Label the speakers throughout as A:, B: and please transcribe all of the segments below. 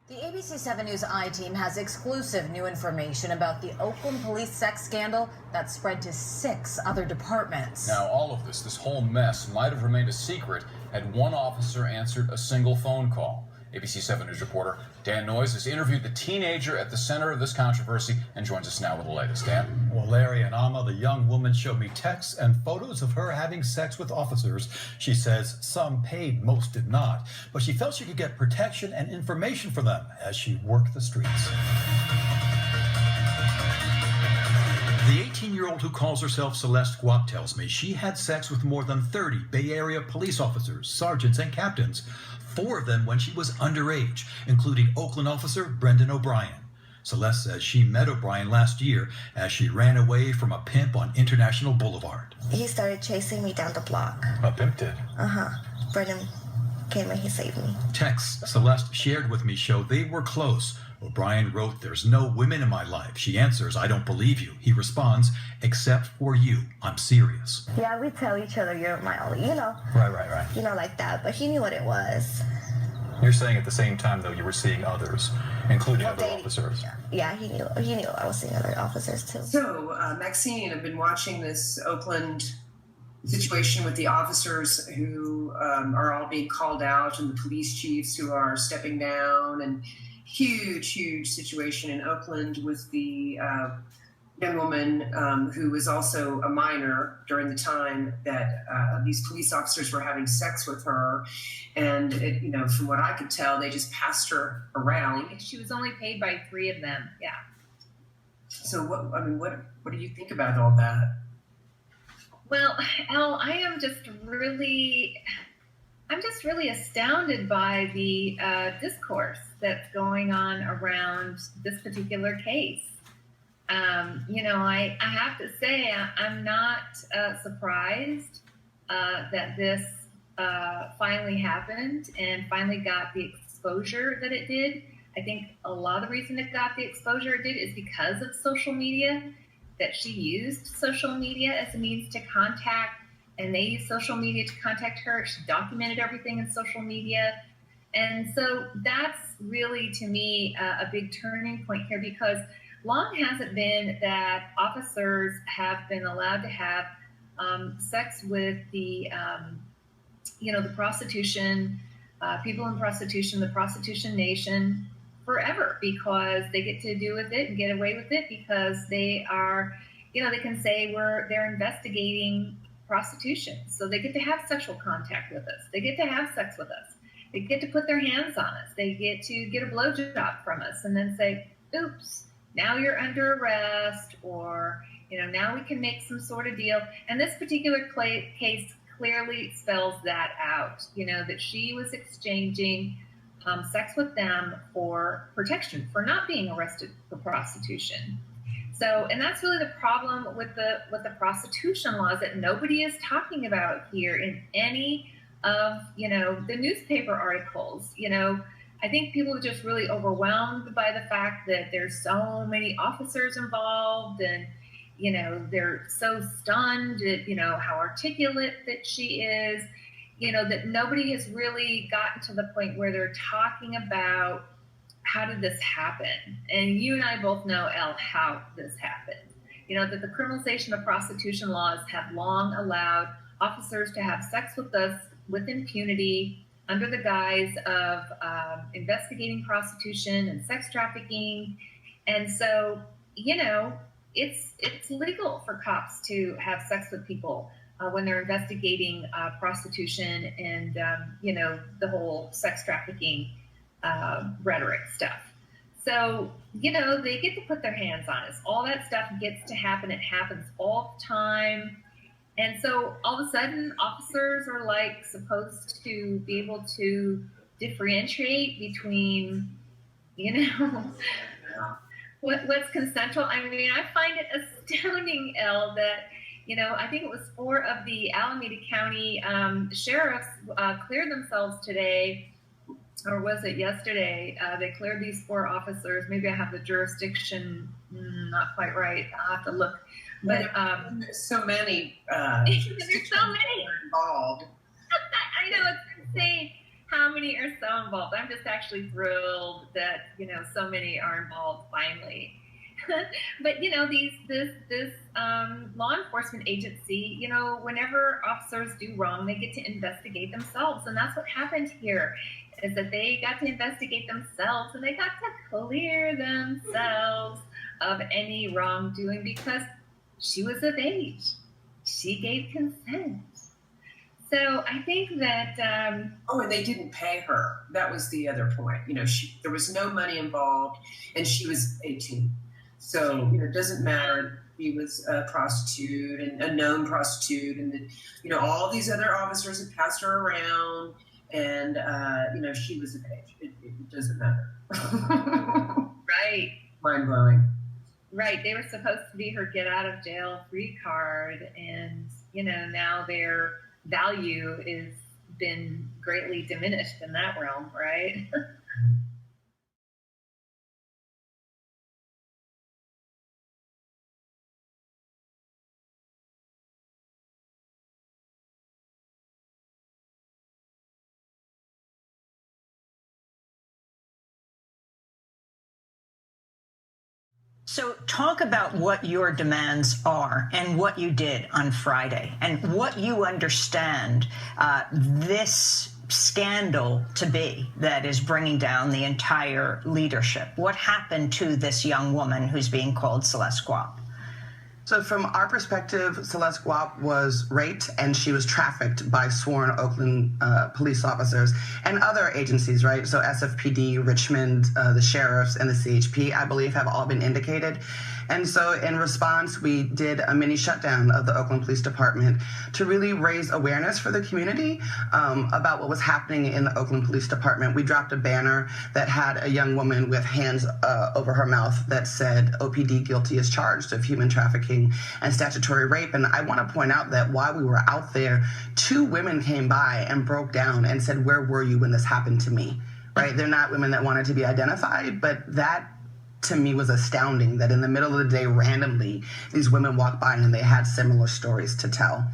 A: The ABC 7 News I-Team has exclusive new information about the Oakland police sex scandal that spread to 6 other departments.
B: Now, all of this whole mess might have remained a secret had one officer answered a single phone call. ABC 7 News reporter Dan Noyes has interviewed the teenager at the center of this controversy and joins us now with the latest. Dan?
C: Well, Larry and Alma, the young woman showed me texts and photos of her having sex with officers. She says some paid, most did not. But she felt she could get protection and information from them as she worked the streets. The 18-year-old who calls herself Celeste Guap tells me she had sex with more than 30 Bay Area police officers, sergeants, and captains. 4 of them when she was underage, including Oakland officer Brendan O'Brien. Celeste says she met O'Brien last year as she ran away from a pimp on International Boulevard.
D: He started chasing me down the block.
C: A pimp did?
D: Brendan came and he saved me.
C: Texts Celeste shared with me show they were close. O'Brien wrote, "There's no women in my life." She answers, "I don't believe you." He responds, "Except for you, I'm serious."
D: Yeah, we tell each other you're my only,
C: Right.
D: like that. But he knew what it was.
E: You're saying at the same time, though, you were seeing others, including other officers.
D: Yeah, he knew I was seeing other officers too.
F: So, Maxine, I've been watching this Oakland situation with the officers who are all being called out and the police chiefs who are stepping down, and huge situation in Oakland with the young woman who was also a minor during the time that these police officers were having sex with her. And, from what I could tell, they just passed her around.
G: She was only paid by 3 of them, yeah.
F: So, what do you think about all that?
G: Well, Elle, I'm just really astounded by the discourse that's going on around this particular case. I have to say I'm not surprised that this finally happened and finally got the exposure that it did. I think a lot of the reason it got the exposure it did is because of social media, that she used social media as a means to contact, and they used social media to contact her. She documented everything in social media. And so that's really, to me, a big turning point here, because long has it been that officers have been allowed to have sex with the prostitution, people in prostitution, the prostitution nation, forever, because they get to do with it and get away with it because they are, they can say they're investigating prostitution. So they get to have sexual contact with us. They get to have sex with us. They get to put their hands on us. They get to get a blowjob from us and then say, oops, now you're under arrest, or, now we can make some sort of deal. And this particular case clearly spells that out, that she was exchanging sex with them for protection, for not being arrested for prostitution. So, and that's really the problem with the prostitution laws that nobody is talking about here in any of, the newspaper articles. I think people are just really overwhelmed by the fact that there's so many officers involved, and, they're so stunned at, how articulate that she is, that nobody has really gotten to the point where they're talking about how did this happen? And you and I both know, Elle, how this happened. That the criminalization of prostitution laws have long allowed officers to have sex with us with impunity under the guise of investigating prostitution and sex trafficking. And so, it's legal for cops to have sex with people when they're investigating prostitution and, the whole sex trafficking rhetoric stuff. So, they get to put their hands on us. All that stuff gets to happen. It happens all the time. And so all of a sudden, officers are supposed to be able to differentiate between, what's consensual. I mean, I find it astounding, Elle, that, I think it was 4 of the Alameda County sheriffs cleared themselves today, or was it yesterday? They cleared these 4 officers. Maybe I have the jurisdiction not quite right. I'll have to look. But
F: there's so many.
G: There's so many
F: involved.
G: I know, it's insane how many are so involved. I'm just actually thrilled that, so many are involved finally. But, this law enforcement agency, whenever officers do wrong, they get to investigate themselves. And that's what happened here, is that they got to investigate themselves and they got to clear themselves of any wrongdoing because she was of age. She gave consent. So I think that...
F: and they didn't pay her. That was the other point. There was no money involved, and she was 18. So, it doesn't matter. She was a prostitute and a known prostitute, and all these other officers had passed her around, and she was of age. It doesn't matter.
G: Right.
F: Mind blowing.
G: Right. They were supposed to be her get out of jail free card, and now their value is been greatly diminished in that realm, right?
H: So talk about what your demands are and what you did on Friday and what you understand this scandal to be that is bringing down the entire leadership. What happened to this young woman who's being called Celeste Guap?
I: So from our perspective, Celeste Guap was raped and she was trafficked by sworn Oakland police officers and other agencies, right? So SFPD, Richmond, the sheriffs, and the CHP, I believe, have all been indicated. And so in response, we did a mini shutdown of the Oakland Police Department to really raise awareness for the community about what was happening in the Oakland Police Department. We dropped a banner that had a young woman with hands over her mouth that said, OPD guilty is charged of human trafficking and statutory rape. And I want to point out that while we were out there, 2 women came by and broke down and said, where were you when this happened to me? Right? They're not women that wanted to be identified, but that to me was astounding that in the middle of the day, randomly, these women walked by and they had similar stories to tell.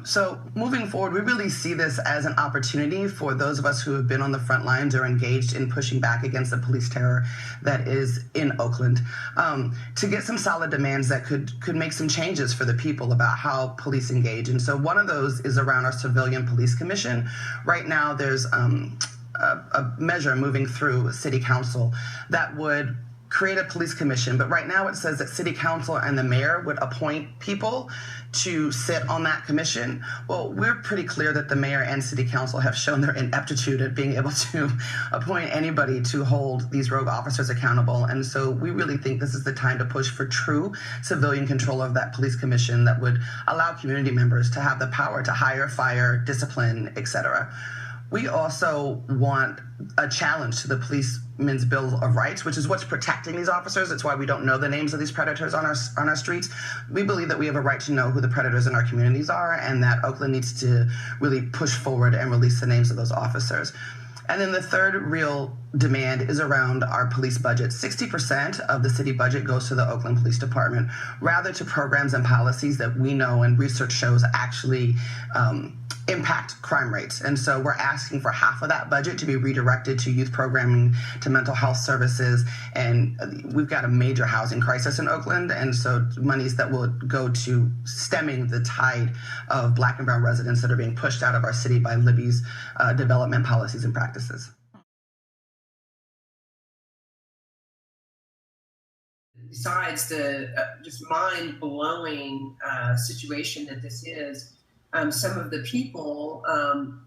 I: So moving forward, we really see this as an opportunity for those of us who have been on the front lines or engaged in pushing back against the police terror that is in Oakland, to get some solid demands that could make some changes for the people about how police engage. And so one of those is around our Civilian Police Commission. Right now, there's a measure moving through City Council that would create a police commission, but right now it says that City Council and the mayor would appoint people to sit on that commission. Well, we're pretty clear that the mayor and City Council have shown their ineptitude at being able to appoint anybody to hold these rogue officers accountable. And so we really think this is the time to push for true civilian control of that police commission that would allow community members to have the power to hire, fire, discipline, etc. We also want a challenge to the Policemen's Bill of Rights, which is what's protecting these officers. It's why we don't know the names of these predators on our streets. We believe that we have a right to know who the predators in our communities are, and that Oakland needs to really push forward and release the names of those officers. And then the third real demand is around our police budget. 60% of the city budget goes to the Oakland Police Department, rather to programs and policies that we know and research shows actually impact crime rates. And so we're asking for half of that budget to be redirected to youth programming, to mental health services, and we've got a major housing crisis in Oakland, and so monies that will go to stemming the tide of Black and brown residents that are being pushed out of our city by Libby's development policies and practices.
F: Besides the just mind-blowing situation that this is, some of the people,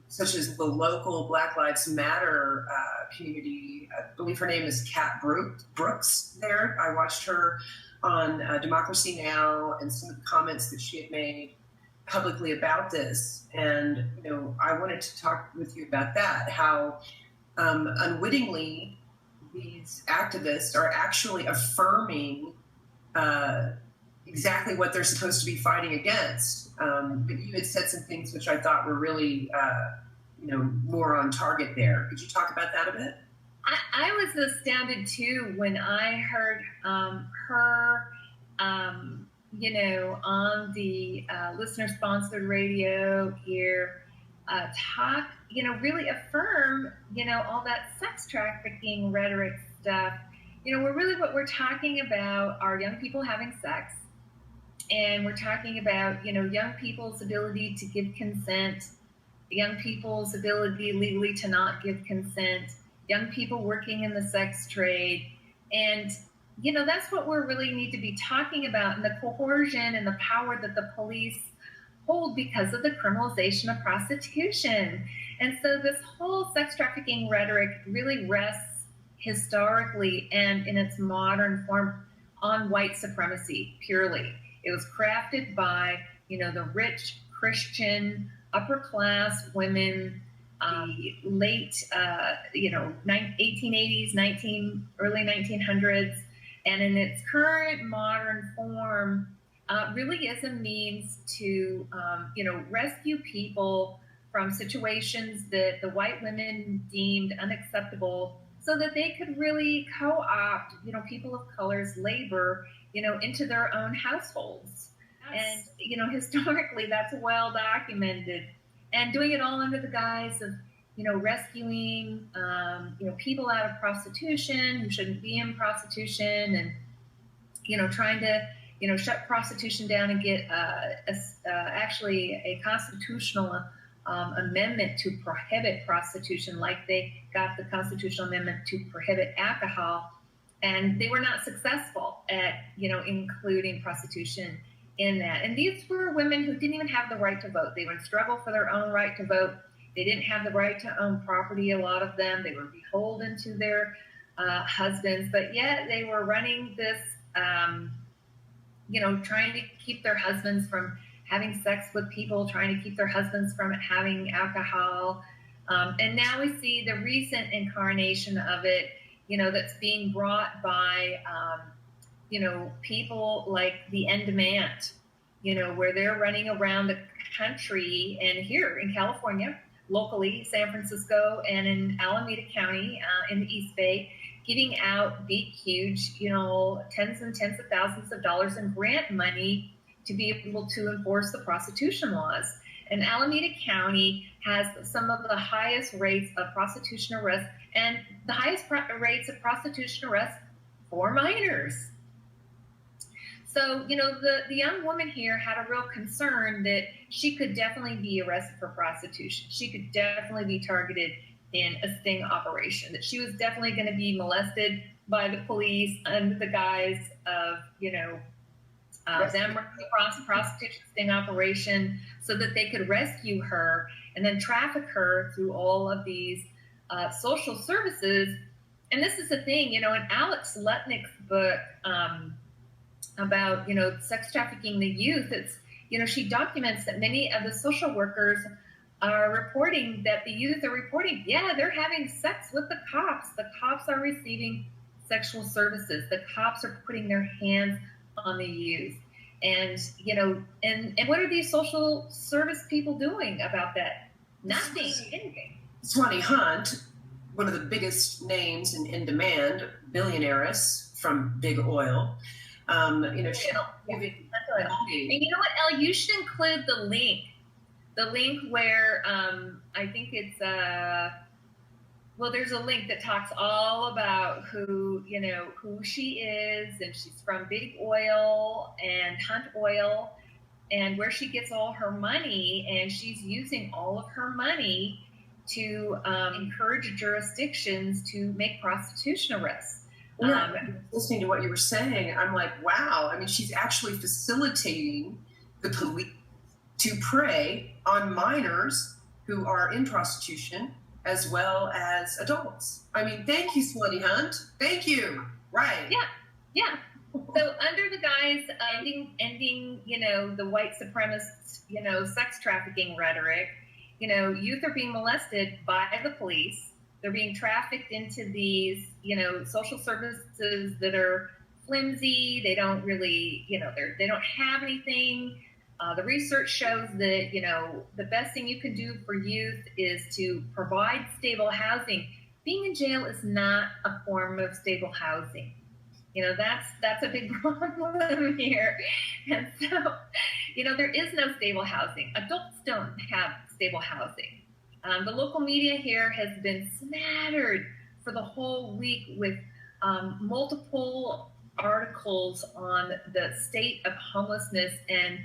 F: such as the local Black Lives Matter community, I believe her name is Kat Brooks there. I watched her on Democracy Now! And some of the comments that she had made publicly about this. And, I wanted to talk with you about that, how unwittingly these activists are actually affirming exactly what they're supposed to be fighting against. But you had said some things which I thought were really, more on target there. Could you talk about that a bit?
G: I was astounded too when I heard her, on the listener-sponsored radio here talk really affirm, all that sex trafficking rhetoric stuff. What we're talking about are young people having sex. And we're talking about, young people's ability to give consent, young people's ability legally to not give consent, young people working in the sex trade. And, that's what we really need to be talking about, and the coercion and the power that the police hold because of the criminalization of prostitution. And so this whole sex trafficking rhetoric really rests historically and in its modern form on white supremacy purely. It was crafted by, the rich Christian upper class women, the late, 1880s, early 1900s, and in its current modern form, really is a means to, rescue people from situations that the white women deemed unacceptable, so that they could really co-opt, people of color's labor, into their own households. And, historically, that's well documented. And doing it all under the guise of, rescuing, people out of prostitution who shouldn't be in prostitution, and, trying to, shut prostitution down and get actually a constitutional amendment to prohibit prostitution, like they got the constitutional amendment to prohibit alcohol. And they were not successful at, including prostitution in that. And these were women who didn't even have the right to vote. They would struggle for their own right to vote. They didn't have the right to own property, a lot of them. They were beholden to their husbands, but yet they were running this, trying to keep their husbands from having sex with people, trying to keep their husbands from having alcohol. And now we see the recent incarnation of it, that's being brought by, people like the En Demand, where they're running around the country, and here in California, locally, San Francisco, and in Alameda County, in the East Bay, giving out big, huge, tens and tens of thousands of dollars in grant money to be able to enforce the prostitution laws. And Alameda County has some of the highest rates of prostitution arrests, and the highest rates of prostitution arrests for minors. So, the young woman here had a real concern that she could definitely be arrested for prostitution. She could definitely be targeted in a sting operation, that she was definitely going to be molested by the police under the guise of, them running a prostitution sting operation, so that they could rescue her and then traffic her through all of these social services. And this is the thing, in Alex Lutnick's book about, sex trafficking the youth, it's, she documents that many of the social workers are reporting that the youth are reporting, they're having sex with the cops. The cops are receiving sexual services. The cops are putting their hands on the youth. And, and what are these social service people doing about that? Nothing, anything.
F: Swanee Hunt, one of the biggest names in demand, billionaires from big oil, she's giving money.
G: And you know what, Elle, you should include the link where I think it's there's a link that talks all about who she is, and she's from big oil and Hunt Oil, and where she gets all her money, and she's using all of her money to encourage jurisdictions to make prostitution arrests.
F: Listening to what you were saying, I'm like, wow. I mean, she's actually facilitating the police to prey on minors who are in prostitution as well as adults. I mean, thank you, Swanee Hunt. Thank you. Right.
G: Yeah. So under the guise of ending, the white supremacist, sex trafficking rhetoric, youth are being molested by the police. They're being trafficked into these, social services that are flimsy. They don't really, they don't have anything. The research shows that, the best thing you can do for youth is to provide stable housing. Being in jail is not a form of stable housing. That's a big problem here. And so, there is no stable housing. Adults don't have stable housing. The local media here has been smattered for the whole week with multiple articles on the state of homelessness and,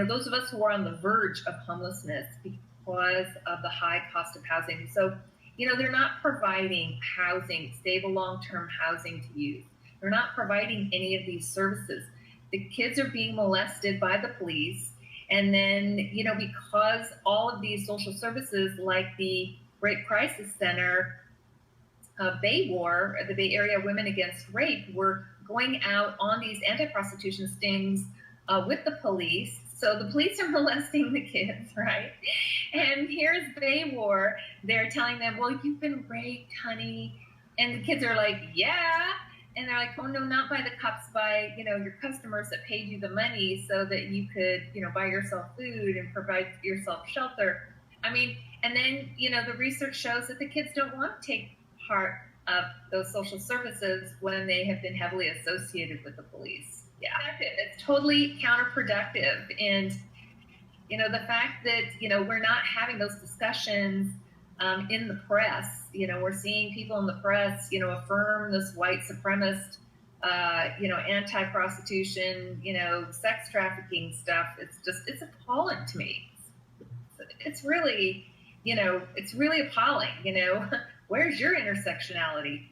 G: those of us who are on the verge of homelessness because of the high cost of housing. So, they're not providing housing, stable long-term housing to youth. They're not providing any of these services. The kids are being molested by the police. And then, because all of these social services like the Rape Crisis Center, BayWar, the Bay Area Women Against Rape, were going out on these anti-prostitution stings with the police. So the police are molesting the kids, right? And here's BayWar. They're telling them, well, you've been raped, honey. And the kids are like, yeah. And they're like, oh, no, not by the cops, by, your customers that paid you the money so that you could, buy yourself food and provide yourself shelter. I mean, and then, the research shows that the kids don't want to take part of those social services when they have been heavily associated with the police. Yeah, it's totally counterproductive. And, the fact that, we're not having those discussions in the press, we're seeing people in the press, affirm this white supremacist, anti-prostitution, sex trafficking stuff. It's appalling to me. It's really, it's really appalling, Where's your intersectionality?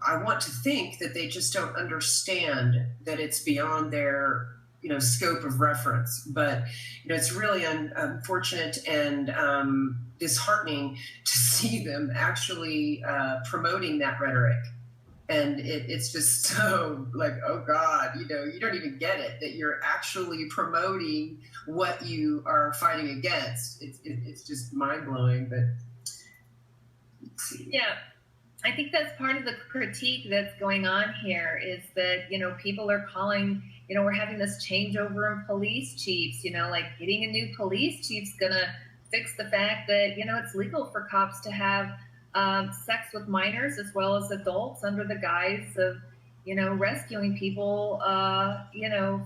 F: I want to think that they just don't understand that it's beyond their, scope of reference. But, it's really unfortunate and disheartening to see them actually promoting that rhetoric. And it's just so like, oh God, you don't even get it, that you're actually promoting what you are fighting against. It's just mind-blowing, but let's see.
G: Yeah. I think that's part of the critique that's going on here is that, people are calling, we're having this changeover in police chiefs, like getting a new police chief's going to fix the fact that, it's legal for cops to have sex with minors as well as adults under the guise of, rescuing people,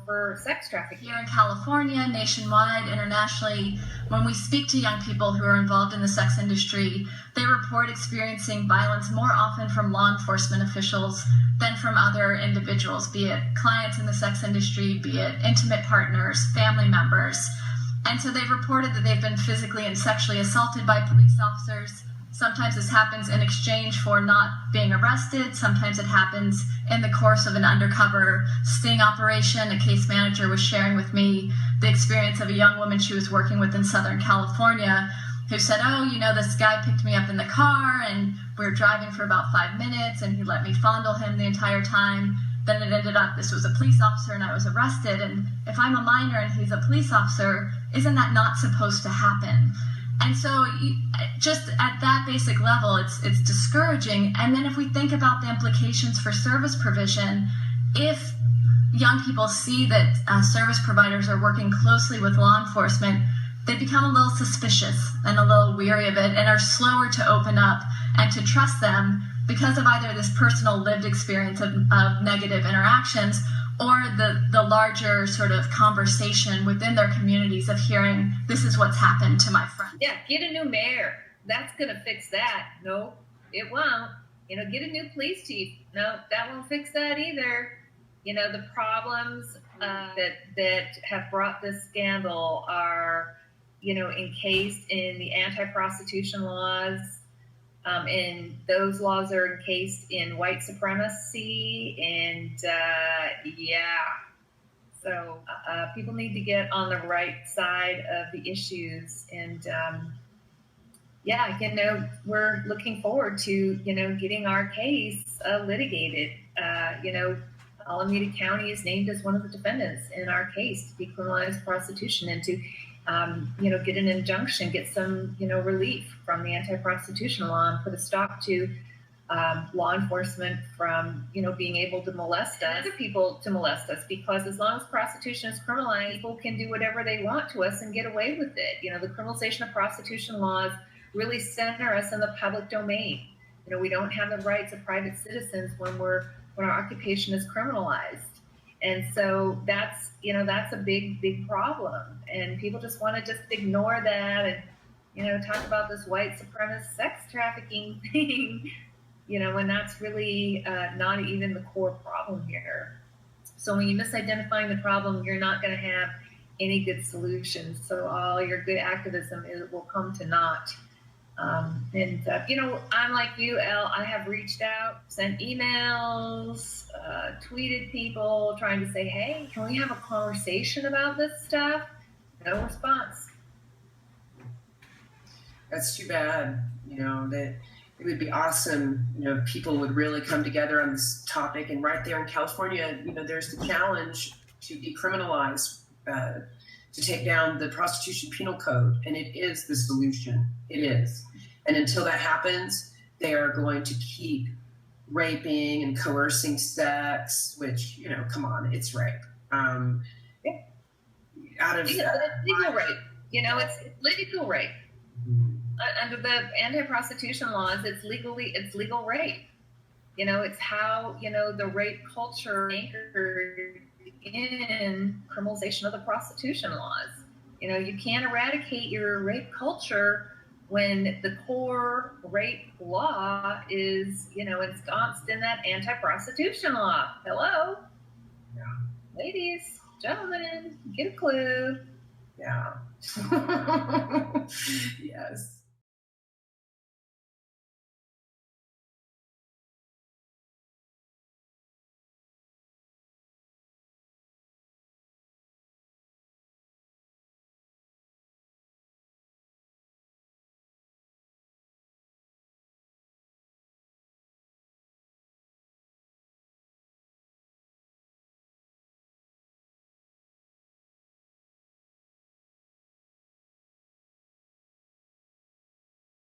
G: for sex trafficking.
J: Here in California, nationwide, internationally, when we speak to young people who are involved in the sex industry, they report experiencing violence more often from law enforcement officials than from other individuals, be it clients in the sex industry, be it intimate partners, family members. And so they've reported that they've been physically and sexually assaulted by police officers. Sometimes this happens in exchange for not being arrested. Sometimes it happens in the course of an undercover sting operation. A case manager was sharing with me the experience of a young woman she was working with in Southern California who said, oh, this guy picked me up in the car and we were driving for about 5 minutes and he let me fondle him the entire time. Then it ended up this was a police officer and I was arrested. And if I'm a minor and he's a police officer, isn't that not supposed to happen? And so just at that basic level, it's discouraging. And then if we think about the implications for service provision, if young people see that service providers are working closely with law enforcement, they become a little suspicious and a little weary of it and are slower to open up and to trust them because of either this personal lived experience of negative interactions or the larger sort of conversation within their communities of hearing, this is what's happened to my friend.
G: Yeah, get a new mayor. That's going to fix that. No, it won't. Get a new police chief. No, that won't fix that either. The problems that have brought this scandal are, encased in the anti-prostitution laws. And those laws are encased in white supremacy and so people need to get on the right side of the issues and we're looking forward to getting our case litigated. Alameda County is named as one of the defendants in our case to decriminalize prostitution and to get an injunction, get some, relief from the anti-prostitution law and put a stop to law enforcement from, being able to molest us, other people to molest us, because as long as prostitution is criminalized, people can do whatever they want to us and get away with it. The criminalization of prostitution laws really center us in the public domain. We don't have the rights of private citizens when our occupation is criminalized. And so that's a big, big problem. And people just want to just ignore that. And, talk about this white supremacist sex trafficking thing, when that's really not even the core problem here. So when you misidentifying the problem, you're not going to have any good solutions. So all your good activism will come to naught. I'm like you, Elle. I have reached out, sent emails, tweeted people trying to say, hey, can we have a conversation about this stuff? No response.
F: That's too bad. That it would be awesome. If people would really come together on this topic. And right there in California, there's the challenge to decriminalize, to take down the prostitution penal code, and it is the solution. It is. And until that happens, they are going to keep raping and coercing sex, which, come on, it's rape. Out of
G: it's legal rape. It's legal rape. Under the anti-prostitution laws, it's legal rape. It's how, the rape culture anchored in criminalization of the prostitution laws. You can't eradicate your rape culture when the core rape law is, ensconced in that anti-prostitution law. Hello?
F: Yeah.
G: Ladies, gentlemen, get a clue.
F: Yeah. Yes.